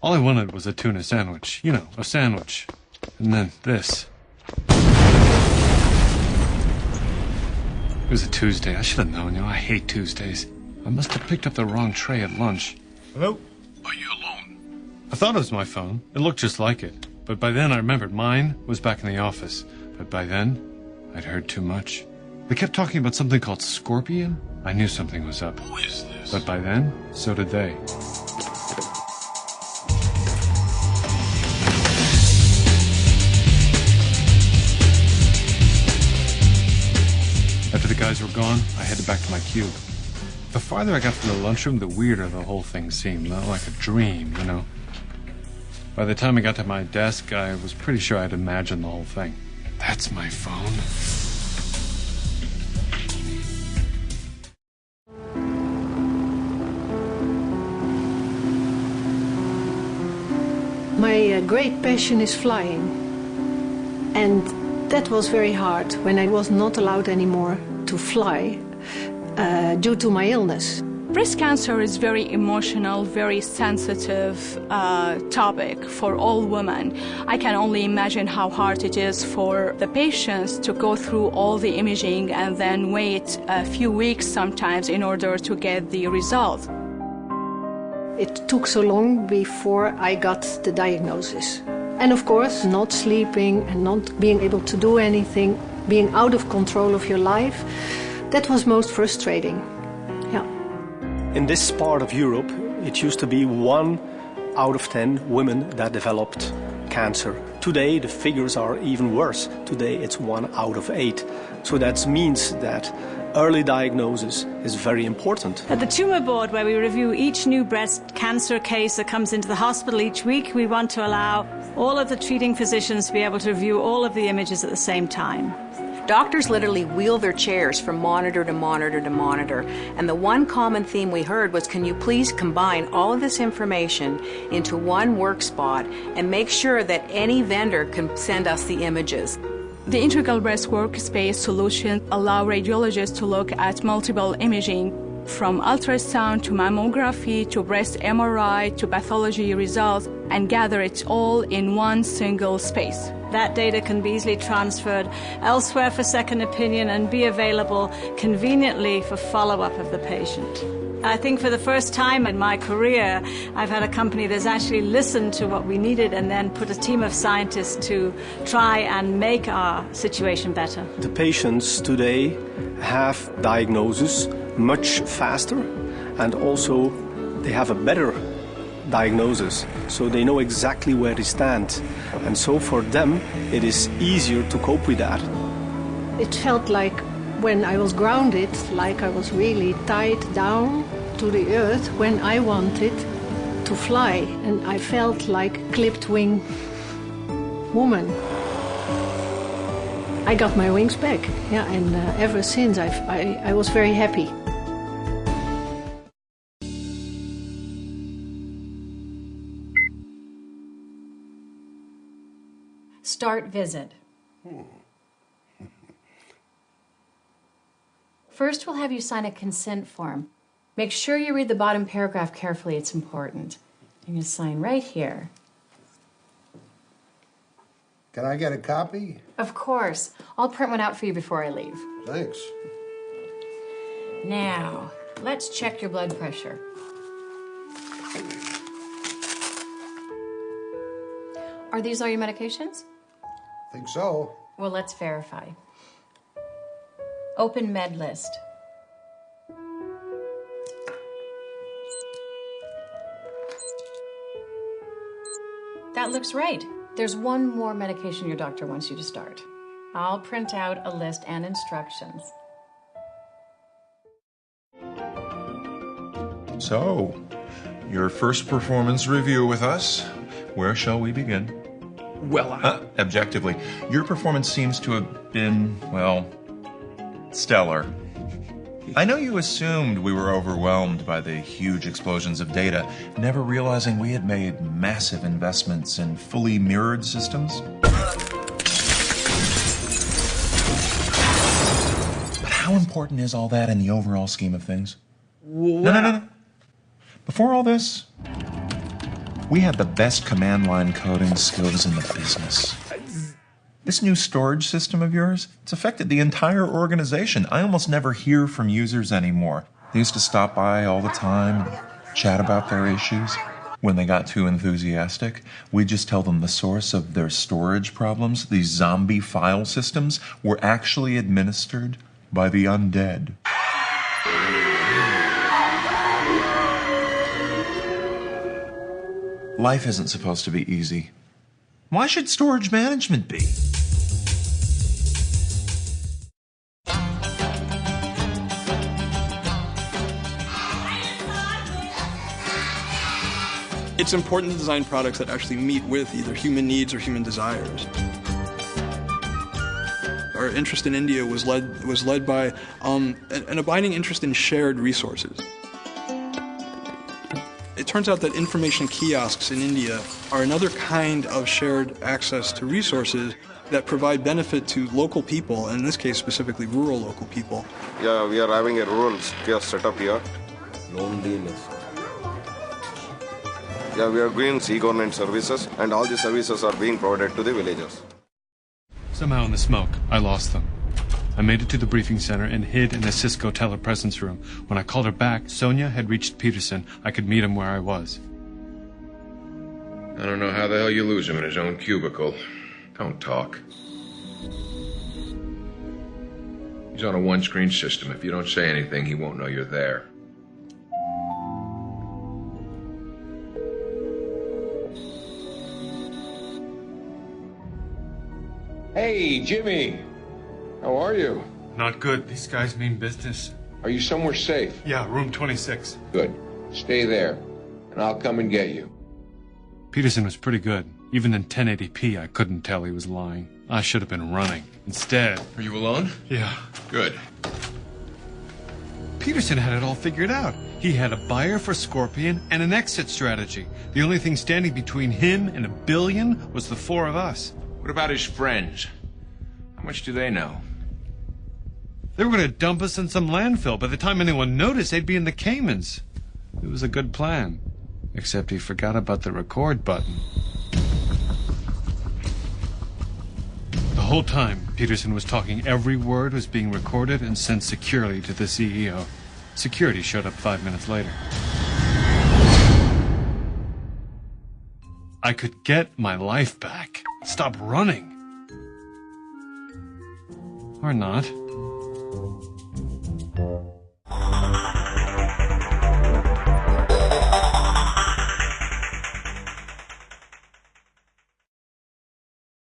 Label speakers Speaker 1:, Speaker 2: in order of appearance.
Speaker 1: All I wanted was a tuna sandwich. You know, a sandwich. And then this. It was a Tuesday. I should have known. You know, I hate Tuesdays. I must have picked up the wrong tray at lunch. Hello?
Speaker 2: Are you alone?
Speaker 1: I thought it was my phone. It looked just like it. But by then I remembered mine was back in the office. But by then, I'd heard too much. They kept talking about something called Scorpion. I knew something was up.
Speaker 2: Who is this?
Speaker 1: But by then, so did they. After the guys were gone, I headed back to my cube. The farther I got from the lunchroom, the weirder the whole thing seemed. Not like a dream, you know. By the time I got to my desk, I was pretty sure I'd imagined the whole thing. That's my phone.
Speaker 3: My great passion is flying. And that was very hard when I was not allowed anymore to fly due to my illness.
Speaker 4: Breast cancer is very emotional, very sensitive topic for all women. I can only imagine how hard it is for the patients to go through all the imaging and then wait a few weeks sometimes in order to get the result.
Speaker 3: It took so long before I got the diagnosis. And of course, not sleeping and not being able to do anything, being out of control of your life, that was most frustrating. Yeah.
Speaker 5: In this part of Europe, it used to be 1 out of 10 women that developed cancer. Today, the figures are even worse. Today, it's 1 out of 8. So that means that early diagnosis is very important.
Speaker 6: At the Tumour Board, where we review each new breast cancer case that comes into the hospital each week, we want to allow all of the treating physicians to be able to review all of the images at the same time.
Speaker 7: Doctors literally wheel their chairs from monitor to monitor to monitor. And the one common theme we heard was, can you please combine all of this information into one work spot and make sure that any vendor can send us the images.
Speaker 4: The Integral Breast Workspace solution allow radiologists to look at multiple imaging, from ultrasound to mammography to breast MRI to pathology results, and gather it all in one single space.
Speaker 6: That data can be easily transferred elsewhere for second opinion and be available conveniently for follow-up of the patient. I think for the first time in my career, I've had a company that's actually listened to what we needed and then put a team of scientists to try and make our situation better.
Speaker 5: The patients today have diagnosis much faster, and also they have a better diagnosis, so they know exactly where they stand. And so for them, it is easier to cope with that.
Speaker 3: It felt like when I was grounded, like I was really tied down to the earth when I wanted to fly. And I felt like a clipped wing woman. I got my wings back, yeah, and ever since I was very happy.
Speaker 8: Start visit. First, we'll have you sign a consent form. Make sure you read the bottom paragraph carefully, it's important. You're going to sign right here.
Speaker 9: Can I get a copy?
Speaker 8: Of course. I'll print one out for you before I leave.
Speaker 9: Thanks.
Speaker 8: Now, let's check your blood pressure. Are these all your medications?
Speaker 9: Think so.
Speaker 8: Well, let's verify. Open med list. That looks right. There's one more medication your doctor wants you to start. I'll print out a list and instructions.
Speaker 2: So, your first performance review with us. Where shall we begin? Well, objectively, your performance seems to have been, well, stellar. I know you assumed we were overwhelmed by the huge explosions of data, never realizing we had made massive investments in fully mirrored systems. But how important is all that in the overall scheme of things? No. Before all this, We had the best command line coding skills in the business. This new storage system of yours, it's affected the entire organization. I almost never hear from users anymore. They used to stop by all the time and chat about their issues. When they got too enthusiastic, we'd just tell them the source of their storage problems, these zombie file systems, were actually administered by the undead. Life isn't supposed to be easy. Why should storage management be?
Speaker 10: It's important to design products that actually meet with either human needs or human desires. Our interest in India was led by an abiding interest in shared resources. It turns out that information kiosks in India are another kind of shared access to resources that provide benefit to local people, and in this case specifically rural local people.
Speaker 11: Yeah, we are having a rural kiosk set up here.
Speaker 12: Loneliness.
Speaker 11: Yeah, we are doing e-government services, and all the services are being provided to the villagers.
Speaker 1: Somehow in the smoke, I lost them. I made it to the briefing center and hid in the Cisco telepresence room. When I called her back, Sonia had reached Peterson. I could meet him where I was.
Speaker 12: I don't know how the hell you lose him in his own cubicle. Don't talk. He's on a one-screen system. If you don't say anything, he won't know you're there. Hey, Jimmy. How are you?
Speaker 1: Not good. These guys mean business.
Speaker 12: Are you somewhere safe?
Speaker 1: Yeah, room 26.
Speaker 12: Good. Stay there, and I'll come and get you.
Speaker 1: Peterson was pretty good. Even in 1080p, I couldn't tell he was lying. I should have been running. Instead...
Speaker 12: Are you alone?
Speaker 1: Yeah.
Speaker 12: Good.
Speaker 1: Peterson had it all figured out. He had a buyer for Scorpion and an exit strategy. The only thing standing between him and $1 billion was the four of us.
Speaker 12: What about his friends? How much do they know?
Speaker 1: They were going to dump us in some landfill. By the time anyone noticed, they'd be in the Caymans. It was a good plan. Except he forgot about the record button. The whole time, Peterson was talking. Every word was being recorded and sent securely to the CEO. Security showed up 5 minutes later. I could get my life back. Stop running. Or not.